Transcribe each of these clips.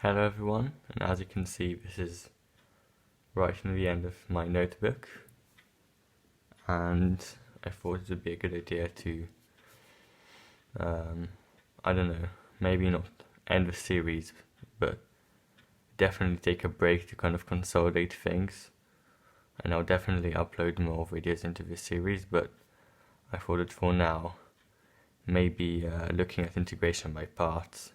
Hello everyone, and as you can see, this is right near the end of my notebook, and I thought it would be a good idea to, I don't know, maybe not end the series, but definitely take a break to kind of consolidate things, and I'll definitely upload more videos into this series, but I thought that for now, maybe looking at integration by parts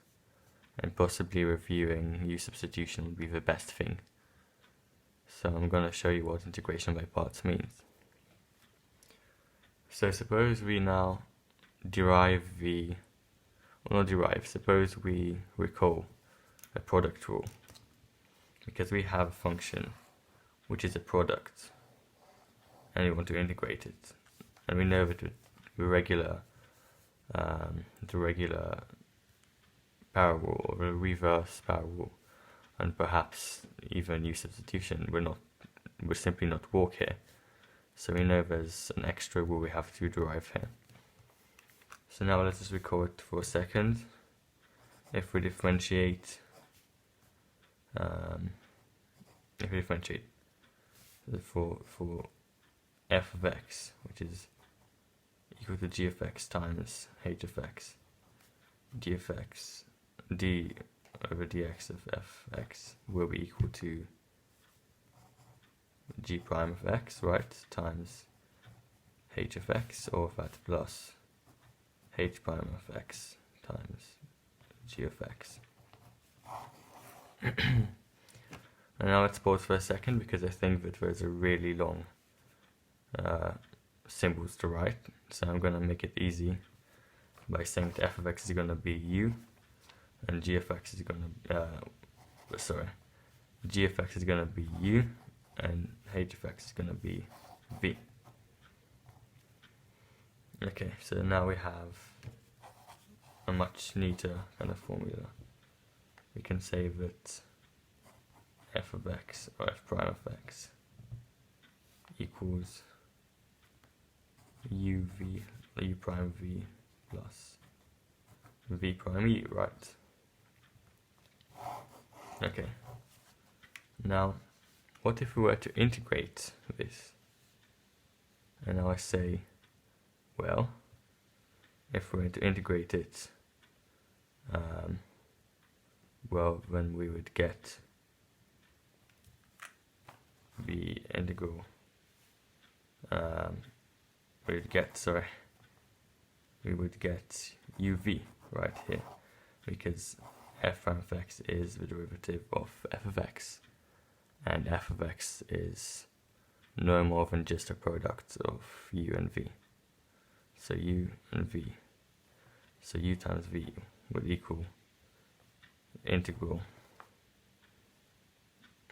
and possibly reviewing U substitution would be the best thing. So I'm going to show you what integration by parts means. So suppose we now suppose we recall a product rule, because we have a function which is a product and we want to integrate it, and we know that the regular power rule or the reverse power rule, and perhaps even U substitution will simply not work here. So we know there's an extra rule we have to derive here. So now let's just recall it for a second. If we differentiate for f of x, which is equal to g of x times h of x, d over dx of fx will be equal to g prime of x, right, times h of x, or that plus h prime of x times g of x. And now let's pause for a second, because I think that there's a really long symbols to write, so I'm going to make it easy by saying that f of x is going to be u, and g of x is going to g of x is going to be u, and h of x is going to be v. Okay, so now we have a much neater kind of formula. We can say that f of x, or f prime of x, equals u prime v plus v prime u, right? Okay, now what if we were to integrate this? And now I say, well, if we're going to integrate it, well, then we would get the integral, we would get uv right here, because f prime of x is the derivative of f of x, and f of x is no more than just a product of u and v. So u and v, so u times v would equal integral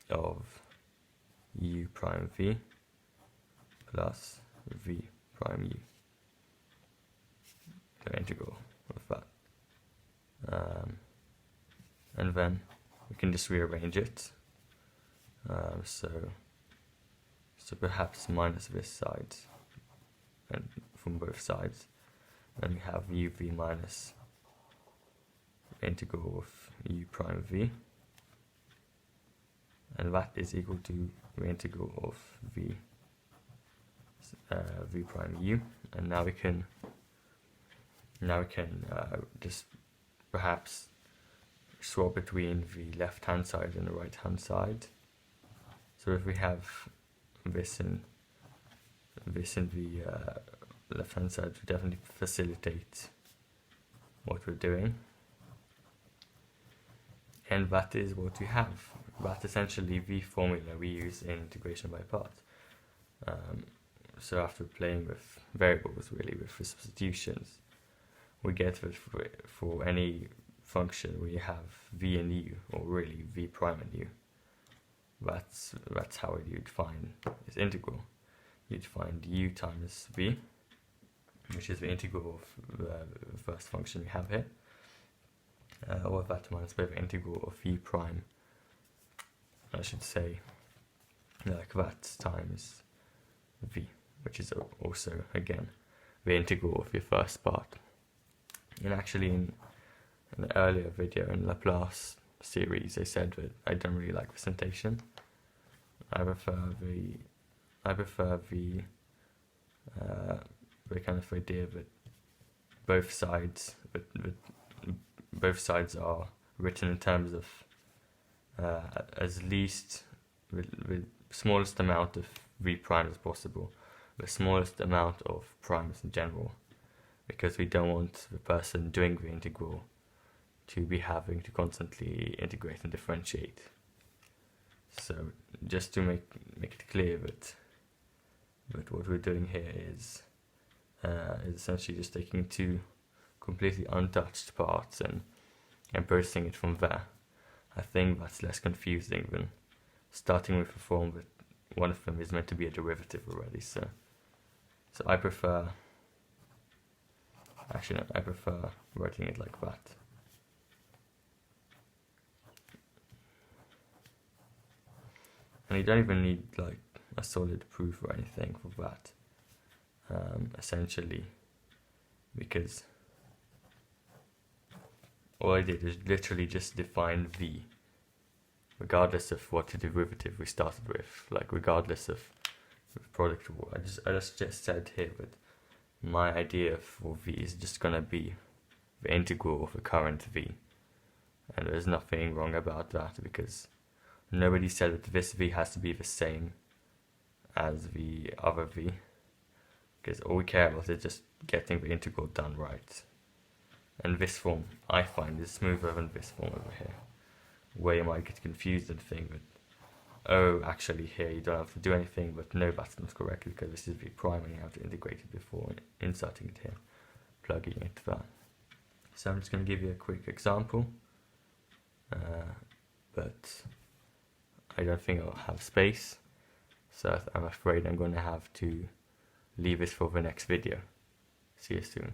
of u prime v plus v prime u, the integral of that. And then we can just rearrange it, so perhaps minus this side, and from both sides, then we have uv minus the integral of u prime v, and that is equal to the integral of v prime u. And now we can just perhaps swap between the left hand side and the right hand side. So if we have this in the left hand side, will definitely facilitate what we're doing, and that is what we have. That's essentially the formula we use in integration by parts. So after playing with variables, really with the substitutions, we get that for any function where you have v and u, or really v prime and u, that's how you'd find this integral. You'd find u times v, which is the integral of the first function we have here, or that minus by the integral of v prime, I should say, like that, times v, which is also, again, the integral of your first part. And actually in an earlier video in Laplace series, I said that I don't really like presentation. I prefer the kind of idea that both sides are written in terms of as least the smallest amount of v prime as possible, the smallest amount of primes in general, because we don't want the person doing the integral to be having to constantly integrate and differentiate. So just to make it clear that what we're doing here is essentially just taking two completely untouched parts and processing it from there. I think that's less confusing than starting with a form that one of them is meant to be a derivative already. So I prefer writing it like that. And you don't even need like a solid proof or anything for that, essentially, because all I did is literally just define v, regardless of what derivative we started with, like regardless of the product. I just said here that my idea for v is just gonna be the integral of the current v, and there's nothing wrong about that because nobody said that this v has to be the same as the other v, because all we care about is just getting the integral done right. And this form, I find, is smoother than this form over here, where you might get confused and think that, oh, actually here you don't have to do anything, but no, that's not correct because this is v prime and you have to integrate it before inserting it here, plugging it there. So I'm just going to give you a quick example, but I don't think I'll have space, so I'm afraid I'm going to have to leave this for the next video. See you soon.